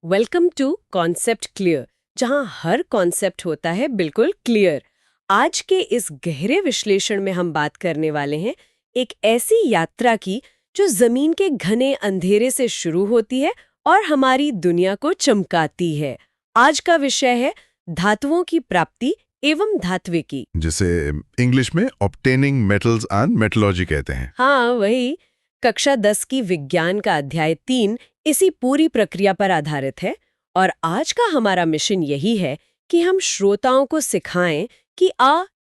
Welcome to concept clear, जहां हर concept होता है बिल्कुल क्लियर। आज के इस गहरे विश्लेषण में हम बात करने वाले हैं एक ऐसी यात्रा की जो जमीन के घने अंधेरे से शुरू होती है और हमारी दुनिया को चमकाती है। आज का विषय है धातुओं की प्राप्ति एवं धात्विकी, जिसे इंग्लिश में ऑब्टेनिंग मेटल्स एंड मेटलॉजी कहते हैं। हाँ वही। कक्षा 10 की विज्ञान का अध्याय 3 इसी पूरी प्रक्रिया पर आधारित है और आज का हमारा मिशन यही है कि हम श्रोताओं को सिखाएं कि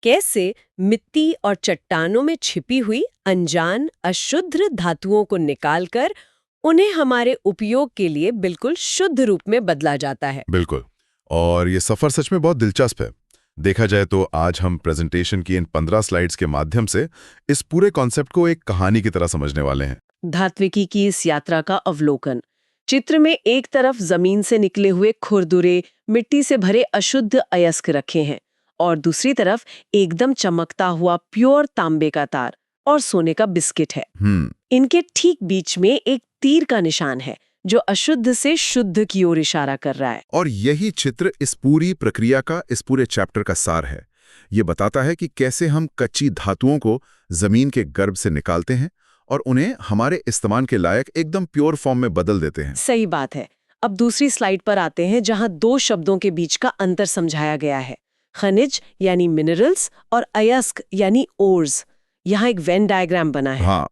कैसे मिट्टी और चट्टानों में छिपी हुई अनजान अशुद्ध धातुओं को निकालकर उन्हें हमारे उपयोग के लिए बिल्कुल शुद्ध रूप में बदला जाता है। बिल्कुल। और ये सफर सच में बहुत दिलचस्प है। देखा जाए तो आज हम प्रेजेंटेशन की इन 15 स्लाइड्स के माध्यम से इस पूरे कॉन्सेप्ट को एक कहानी की तरह समझने वाले हैं। धात्विकी की इस यात्रा का अवलोकन। चित्र में एक तरफ जमीन से निकले हुए खुरदुरे मिट्टी से भरे अशुद्ध अयस्क रखे हैं और दूसरी तरफ एकदम चमकता हुआ प्योर तांबे का तार और सोने का बिस्किट है। इनके ठीक बीच में एक तीर का निशान है जो अशुद्ध से शुद्ध की ओर इशारा कर रहा है। और यही चित्र इस पूरी प्रक्रिया का, इस पूरे चैप्टर का सार है। ये बताता है कि कैसे हम कच्ची धातुओं को जमीन के गर्भ से निकालते हैं और उन्हें हमारे इस्तेमाल के लायक एकदम प्योर फॉर्म में बदल देते हैं। सही बात है। अब दूसरी स्लाइड पर आते हैं जहां दो शब्दों के बीच का अंतर समझाया गया है, खनिज यानी मिनरल्स और अयस्क यानी ओर्स। यहाँ एक वेन डायग्राम बना है। हाँ,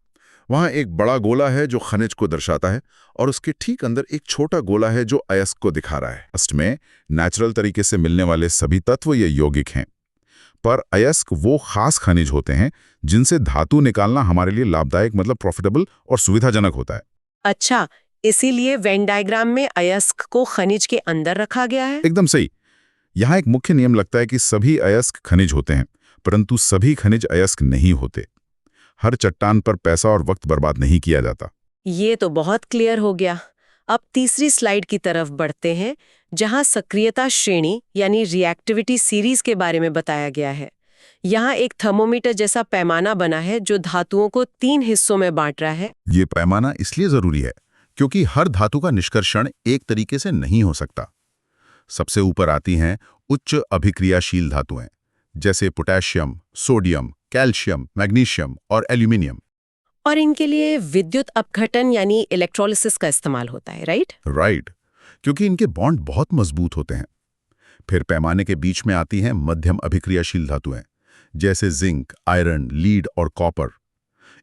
वहाँ एक बड़ा गोला है जो खनिज को दर्शाता है और उसके ठीक अंदर एक छोटा गोला है जो अयस्क को दिखा रहा है। फर्स्ट में नेचुरल तरीके से मिलने वाले सभी तत्व ये यौगिक हैं, पर अयस्क वो खास खनिज होते हैं जिनसे धातु निकालना हमारे लिए लाभदायक, मतलब प्रॉफिटेबल और सुविधाजनक होता है। अच्छा, इसीलिए वेन डायग्राम में अयस्क को खनिज के अंदर रखा गया है। एकदम सही। यहाँ एक मुख्य नियम लगता है कि सभी अयस्क खनिज होते हैं, परंतु सभी खनिज अयस्क नहीं होते। हर चट्टान पर पैसा और वक्त बर्बाद नहीं किया जाता। ये तो बहुत क्लियर हो गया। अब तीसरी स्लाइड की तरफ बढ़ते हैं जहां सक्रियता श्रेणी यानी रिएक्टिविटी सीरीज के बारे में बताया गया है। यहाँ एक थर्मोमीटर जैसा पैमाना बना है जो धातुओं को 3 हिस्सों में बांट रहा है। ये पैमाना इसलिए जरूरी है क्योंकि हर धातु का निष्कर्षण एक तरीके से नहीं हो सकता। सबसे ऊपर आती हैं उच्च अभिक्रियाशील धातुएं, जैसे पोटेशियम, सोडियम, कैल्शियम, मैग्नीशियम और एल्यूमिनियम। और इनके लिए विद्युत अपघटन यानी इलेक्ट्रोलिसिस का इस्तेमाल होता है, राइट? क्योंकि इनके बॉन्ड बहुत मजबूत होते हैं। फिर पैमाने के बीच में आती हैं मध्यम अभिक्रियाशील धातुएं, जैसे जिंक, आयरन, लीड और कॉपर।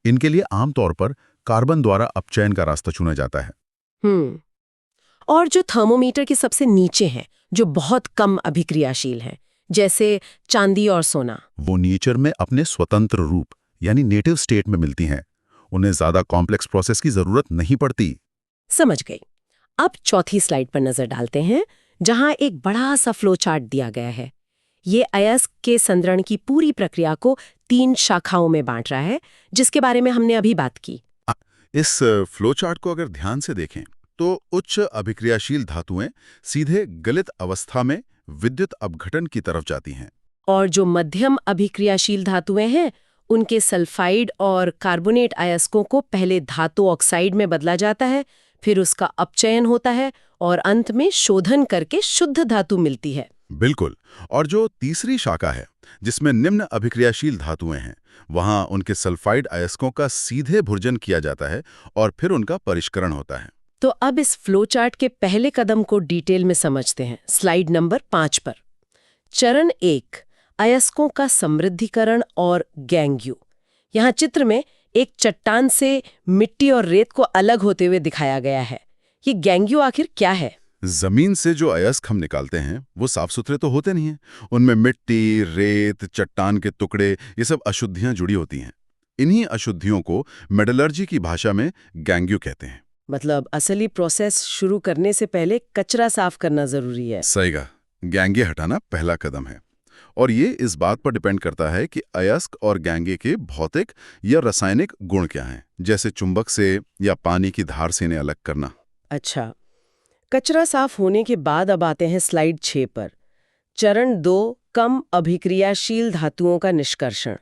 इनके लिए आमतौर पर कार्बन द्वारा अपचयन का रास्ता चुना जाता है। और जो थर्मोमीटर के सबसे नीचे हैं, जो बहुत कम अभिक्रियाशील हैं, जैसे चांदी और सोना, वो नेचर में अपने स्वतंत्र रूप यानी नेटिव स्टेट में मिलती हैं। उन्हें ज्यादा कॉम्प्लेक्स प्रोसेस की जरूरत नहीं पड़ती। समझ गई। अब चौथी स्लाइड पर नजर डालते हैं जहां एक बड़ा सा फ्लो चार्ट दिया गया है। ये अयस्क के संद्रण की पूरी प्रक्रिया को 3 शाखाओं में बांट रहा है, जिसके बारे में हमने अभी बात की। इस फ्लो चार्ट को अगर ध्यान से देखें तो उच्च अभिक्रियाशील धातुएं सीधे गलित अवस्था में विद्युत अपघटन की तरफ जाती हैं। और जो मध्यम अभिक्रियाशील धातुएं हैं, उनके सल्फाइड और कार्बोनेट अयस्कों को पहले धातु ऑक्साइड में बदला जाता है, फिर उसका अपचयन होता है और अंत में शोधन करके शुद्ध धातु मिलती है। बिल्कुल। और जो तीसरी शाखा है, जिसमें निम्न अभिक्रियाशील धातुएं हैं, वहां उनके सल्फाइड अयस्कों का सीधे भुर्जन किया जाता है और फिर उनका परिष्करण होता है। तो अब इस फ्लो चार्ट के पहले कदम को डिटेल में समझते हैं। स्लाइड नंबर 5 पर चरण 1, अयस्कों का समृद्धिकरण और गैंग्यू। यहाँ चित्र में एक चट्टान से मिट्टी और रेत को अलग होते हुए दिखाया गया है। ये गैंग्यू आखिर क्या है? जमीन से जो अयस्क हम निकालते हैं वो साफ सुथरे तो होते नहीं हैं। उनमें मिट्टी, रेत, चट्टान के टुकड़े, ये सब अशुद्धियां जुड़ी होती हैं। इन्हीं अशुद्धियों को मेटलर्जी की भाषा में गैंग्यू कहते हैं। मतलब असली प्रोसेस शुरू करने से पहले कचरा साफ करना जरूरी है। सही कहा। गैंगे हटाना पहला कदम है और ये इस बात पर डिपेंड करता है कि अयस्क और गैंगे के भौतिक या रासायनिक गुण क्या हैं, जैसे चुंबक से या पानी की धार से इन्हें अलग करना। अच्छा, कचरा साफ होने के बाद अब आते हैं स्लाइड 6 पर। चरण 2, कम अभिक्रियाशील धातुओं का निष्कर्षण।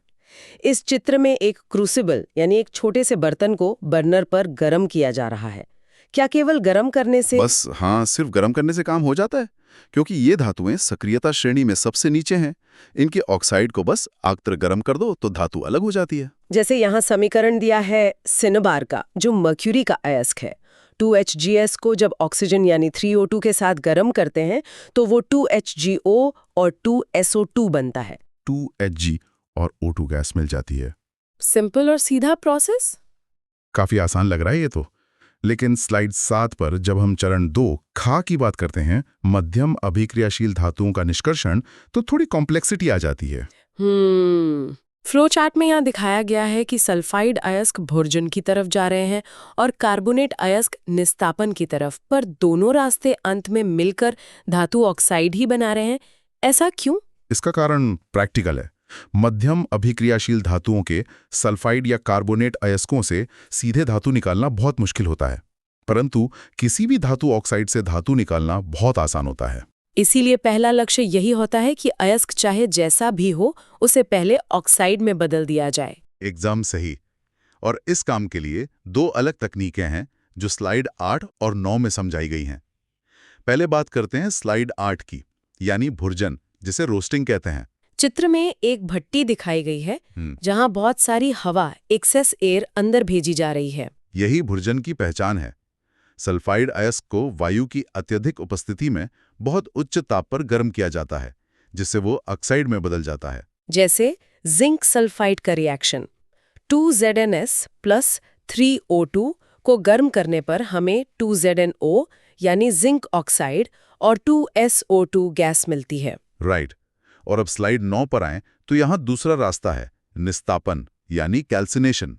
इस चित्र में एक क्रूसिबल यानी एक छोटे से बर्तन को बर्नर पर गर्म किया जा रहा है। क्या केवल गर्म करने से? बस हाँ, सिर्फ गर्म करने से काम हो जाता है, क्योंकि ये धातुएं सक्रियता श्रेणी में सबसे नीचे हैं। इनके ऑक्साइड को बस आग पर गर्म कर दो तो धातु अलग हो जाती है। जैसे यहाँ समीकरण दिया है सिनेबार का, जो मर्क्यूरी का अयस्क है। 2HgS को जब ऑक्सीजन यानी 3O2 के साथ गर्म करते हैं तो वो 2HgO और 2SO2 बनता है। 2Hg और O2 गैस मिल जाती है। सिंपल और सीधा प्रोसेस। काफी आसान लग रहा है ये तो। लेकिन स्लाइड 7 पर जब हम चरण 2 खा की बात करते हैं, मध्यम अभिक्रियाशील धातुओं का निष्कर्षण, तो थोड़ी कॉम्प्लेक्सिटी आ जाती है। फ्लो चार्ट में यहाँ दिखाया गया है कि सल्फाइड अयस्क भोर्जन की तरफ जा रहे हैं और कार्बोनेट अयस्क निस्तापन की तरफ, पर दोनों रास्ते अंत में मिलकर धातु ऑक्साइड ही बना रहे हैं। ऐसा क्यों? इसका कारण प्रैक्टिकल है। मध्यम अभिक्रियाशील धातुओं के सल्फाइड या कार्बोनेट अयस्कों से सीधे धातु निकालना बहुत मुश्किल होता है, परंतु किसी भी धातु ऑक्साइड से धातु निकालना बहुत आसान होता है। इसीलिए पहला लक्ष्य यही होता है कि अयस्क चाहे जैसा भी हो, उसे पहले ऑक्साइड में बदल दिया जाए। एकदम सही। और इस काम के लिए 2 अलग तकनीकें हैं जो स्लाइड 8 और 9 में समझाई गई हैं। पहले बात करते हैं स्लाइड 8 की, यानी भुर्जन, जिसे रोस्टिंग कहते हैं। चित्र में एक भट्टी दिखाई गई है जहां बहुत सारी हवा, एक्सेस एयर, अंदर भेजी जा रही है। यही भुर्जन की पहचान है। सल्फाइड अयस्क को वायु की अत्यधिक उपस्थिति में बहुत उच्च ताप पर गर्म किया जाता है, जिससे वो ऑक्साइड में बदल जाता है। जैसे जिंक सल्फाइड का रिएक्शन 2ZnS प्लस 3O2 को गर्म करने पर हमें 2ZnO यानी जिंक ऑक्साइड और 2SO2 गैस मिलती है। राइट। और अब स्लाइड 9 पर आएं तो यहाँ दूसरा रास्ता है, निस्तापन यानी कैल्सिनेशन।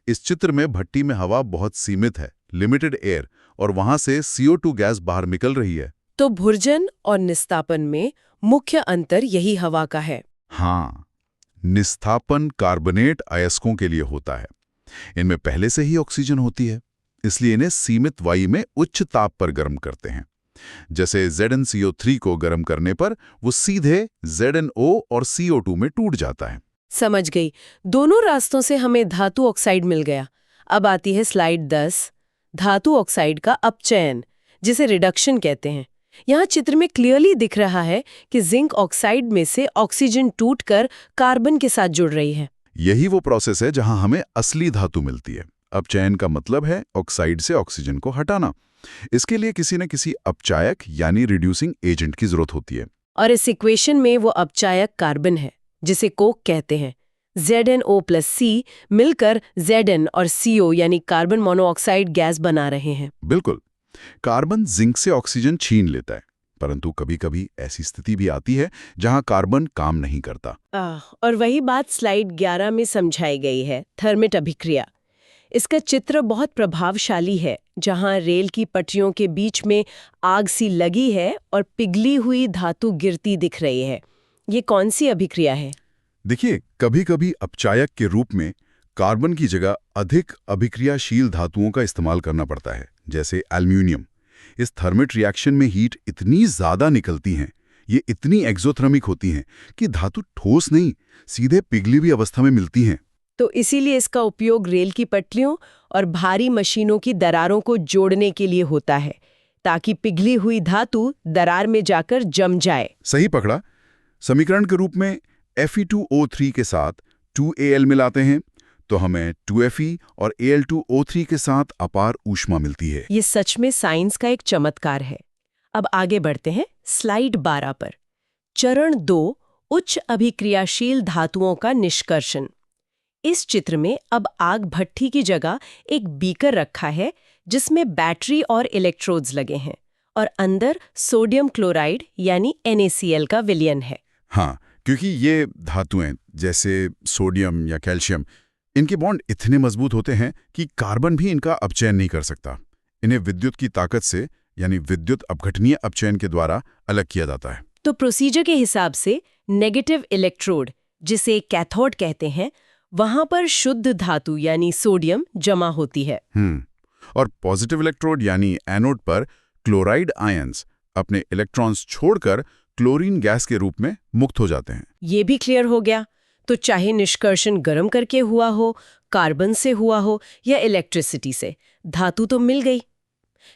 इस चित्र में भट्टी में हवा बहुत सीमित है, लिमिटेड एयर, और वहां से CO2 गैस बाहर निकल रही है। तो भुर्जन और निस्तापन में मुख्य अंतर यही हवा का है। हाँ, निस्तापन कार्बोनेट अयस्कों के लिए होता है। इनमें पहले से ही ऑक्सीजन होती है, इसलिए इन्हें सीमित वायु में उच्च ताप पर गर्म करते हैं। जैसे ZnCO3 को गर्म करने पर वो सीधे ZnO और CO2 में टूट जाता है। समझ गई। दोनों रास्तों से हमें धातु ऑक्साइड मिल गया। अब आती है स्लाइड 10, धातु ऑक्साइड का अपचयन, जिसे रिडक्शन कहते हैं। यहाँ चित्र में क्लियरली दिख रहा है कि जिंक ऑक्साइड में से ऑक्सीजन टूटकर कार्बन के साथ जुड़ रही है। यही वो प्रोसेस है जहां हमें असली धातु मिलती है। अपचयन का मतलब है ऑक्साइड से ऑक्सीजन को हटाना। इसके लिए किसी न किसी अपचायक यानी रिड्यूसिंग एजेंट की जरूरत होती है। और इस इक्वेशन में वो अपचायक कार्बन है, जिसे कोक कहते हैं। ZnO प्लस C मिलकर Zn और CO यानी कार्बन मोनोऑक्साइड गैस बना रहे हैं। बिल्कुल। कार्बन जिंक से ऑक्सीजन छीन लेता है, परंतु कभी-कभी ऐसी स्थिति भी आती है जहां कार्बन काम नहीं करता। और वही बात स्लाइड 11 में समझाई गई है, थर्मिट अभिक्रिया। इसका चित्र बहुत प्रभावशाली है, जहां रेल की पटरियों के बीच में आग सी लगी है और पिघली हुई धातु गिरती दिख रही है। ये कौन सी अभिक्रिया है? देखिए, कभी-कभी अपचायक के रूप में कार्बन की जगह अधिक अभिक्रियाशील धातुओं का इस्तेमाल करना पड़ता है, जैसे एल्यूमिनियम। इस थर्मिट रिएक्शन में हीट इतनी ज़्यादा निकलती हैं, ये इतनी एक्सोथर्मिक होती हैं कि धातु ठोस नहीं, सीधे पिघली हुई अवस्था में मिलती हैं। तो इसीलिए इसका उपयोग रेल की पटरियों और भारी मशीनों की दरारों को जोड़ने के लिए होता है, ताकि पिघली हुई धातु दरार में जाकर जम जाए। सही पकड़ा। समीकरण के रूप में Fe2O3 के साथ 2Al मिलाते हैं तो हमें 2Fe और Al2O3 के साथ अपार ऊष्मा मिलती है। ये सच में साइंस का एक चमत्कार है। अब आगे बढ़ते हैं स्लाइड 12 पर। चरण 2, उच्च अभिक्रियाशील धातुओं का निष्कर्षण। इस चित्र में अब आग भट्ठी की जगह एक बीकर रखा है, जिसमें बैटरी और इलेक्ट्रोड्स लगे हैं, और अंदर सोडियम क्लोराइड यानी NaCl का विलयन है। हाँ, क्योंकि ये धातुएं जैसे सोडियम या कैल्शियम, इनके बॉन्ड इतने मजबूत होते हैं कि कार्बन भी इनका अपचयन नहीं कर सकता। इन्हें विद्युत की ताकत से यानी विद्युत अपघटनीय अपचयन के द्वारा अलग किया जाता है। तो प्रोसीजर के हिसाब से नेगेटिव इलेक्ट्रोड, जिसे कैथोड कहते हैं, वहां पर शुद्ध धातु यानी सोडियम जमा होती है। और पॉजिटिव इलेक्ट्रोड यानी एनोड पर क्लोराइड आयंस अपने इलेक्ट्रॉन्स छोड़कर क्लोरीन गैस के रूप में मुक्त हो जाते हैं। ये भी क्लियर हो गया। तो चाहे निष्कर्षण गर्म करके हुआ हो, कार्बन से हुआ हो या इलेक्ट्रिसिटी से, धातु तो मिल गई।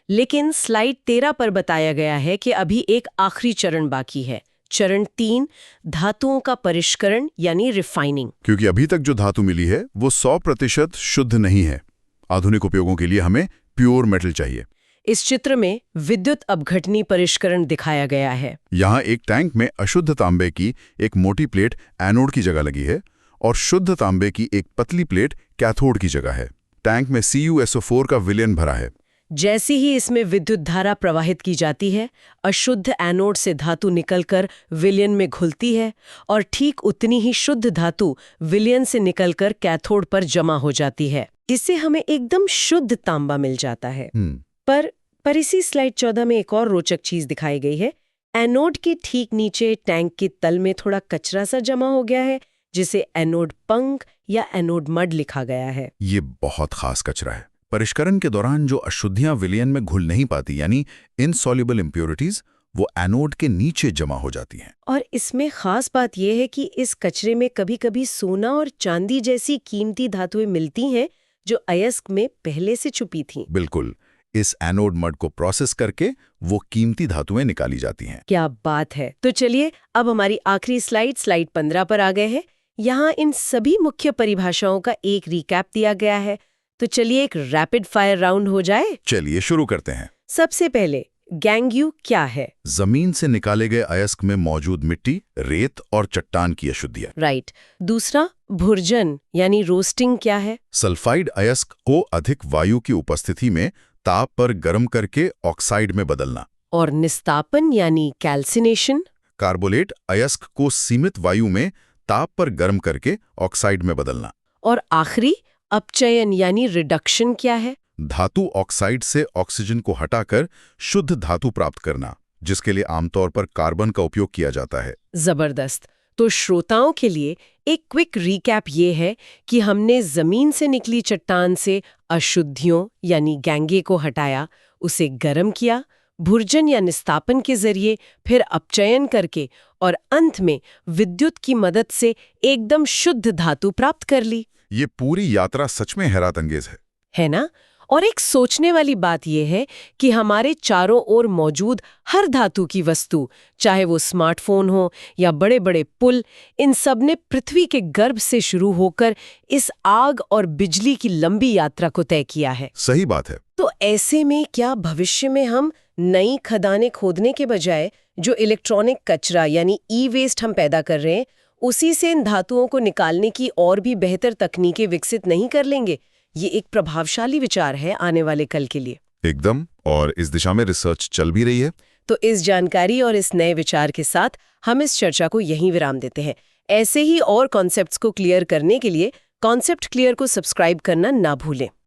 लेकिन स्लाइड 13 पर बताया गया है कि अभी एक आखिरी चरण बाकी है। चरण 3, धातुओं का परिष्करण यानी रिफाइनिंग। क्योंकि अभी तक जो धातु मिली है वो 100% शुद्ध नहीं है। आधुनिक उपयोगों के लिए हमें प्योर मेटल चाहिए। इस चित्र में विद्युत अपघटनी परिष्करण दिखाया गया है। यहाँ एक टैंक में अशुद्ध तांबे की एक मोटी प्लेट एनोड की जगह लगी है और शुद्ध तांबे की एक पतली प्लेट कैथोड की जगह है। टैंक में CuSO4 का विलयन भरा है। जैसे ही इसमें विद्युत धारा प्रवाहित की जाती है, अशुद्ध एनोड से धातु निकलकर विलयन में घुलती है और ठीक उतनी ही शुद्ध धातु विलयन से निकलकर कैथोड पर जमा हो जाती है। इससे हमें एकदम शुद्ध तांबा मिल जाता है। पर इसी स्लाइड 14 में एक और रोचक चीज दिखाई गई है। एनोड के ठीक नीचे टैंक के तल में थोड़ा कचरा सा जमा हो गया है, जिसे एनोड पंक या एनोड मड लिखा गया है। ये बहुत खास कचरा है। परिष्करण के दौरान जो अशुद्धियां विलयन में घुल नहीं पाती यानी इनसॉल्युबल इम्प्योरिटीज, वो एनोड के नीचे जमा हो जाती हैं। और इसमें खास बात यह है कि इस कचरे में कभी-कभी सोना और चांदी जैसी कीमती धातुएं मिलती हैं जो अयस्क में पहले से छुपी थीं। बिल्कुल। इस एनोड मड को प्रोसेस करके वो कीमती धातुएं निकाली जाती हैं। क्या बात है। तो चलिए अब हमारी आखिरी स्लाइड 15 पर आ गए हैं। यहाँ इन सभी मुख्य परिभाषाओं का एक रिकैप दिया गया है। तो चलिए एक रैपिड फायर राउंड हो जाए। चलिए शुरू करते हैं। सबसे पहले गैंगयू क्या है? जमीन से निकाले गए अयस्क में मौजूद मिट्टी, रेत और चट्टान की अशुद्धियां। राइट। दूसरा भुर्जन यानी रोस्टिंग क्या है? सल्फाइड अयस्क को अधिक वायु की उपस्थिति में ताप पर गर्म करके ऑक्साइड में बदलना। और निस्तापन यानी कैल्सिनेशन? कार्बोलेट अयस्क को सीमित वायु में ताप पर गर्म करके ऑक्साइड में बदलना। और आखिरी अपचयन यानी रिडक्शन क्या है? धातु ऑक्साइड से ऑक्सीजन को हटाकर शुद्ध धातु प्राप्त करना, जिसके लिए आमतौर पर कार्बन का उपयोग किया जाता है। जबरदस्त। तो श्रोताओं के लिए एक क्विक रिकैप ये है कि हमने जमीन से निकली चट्टान से अशुद्धियों यानी गैंगे को हटाया, उसे गर्म किया, भुर्जन या निस्तापन के जरिए, फिर अपचयन करके और अंत में विद्युत की मदद से एकदम शुद्ध धातु प्राप्त कर ली। ये पूरी यात्रा सच में हैरतअंगेज है ना? और एक सोचने वाली बात यह है कि हमारे चारों ओर मौजूद हर धातु की वस्तु, चाहे वो स्मार्टफोन हो या बड़े-बड़े पुल, इन सब ने पृथ्वी के गर्भ से शुरू होकर इस आग और बिजली की लंबी यात्रा को तय किया है। सही बात है। तो ऐसे में क्या भविष्य में हम नई खदानें खोदने के बजाय जो इलेक्ट्रॉनिक कचरा यानी ई-वेस्ट हम पैदा कर रहे हैं, उसी से इन धातुओं को निकालने की और भी बेहतर तकनीकें विकसित नहीं कर लेंगे? ये एक प्रभावशाली विचार है आने वाले कल के लिए। एकदम। और इस दिशा में रिसर्च चल भी रही है। तो इस जानकारी और इस नए विचार के साथ हम इस चर्चा को यहीं विराम देते हैं। ऐसे ही और कॉन्सेप्ट्स को क्लियर करने के लिए कॉन्सेप्ट क्लियर को सब्सक्राइब करना ना भूलें।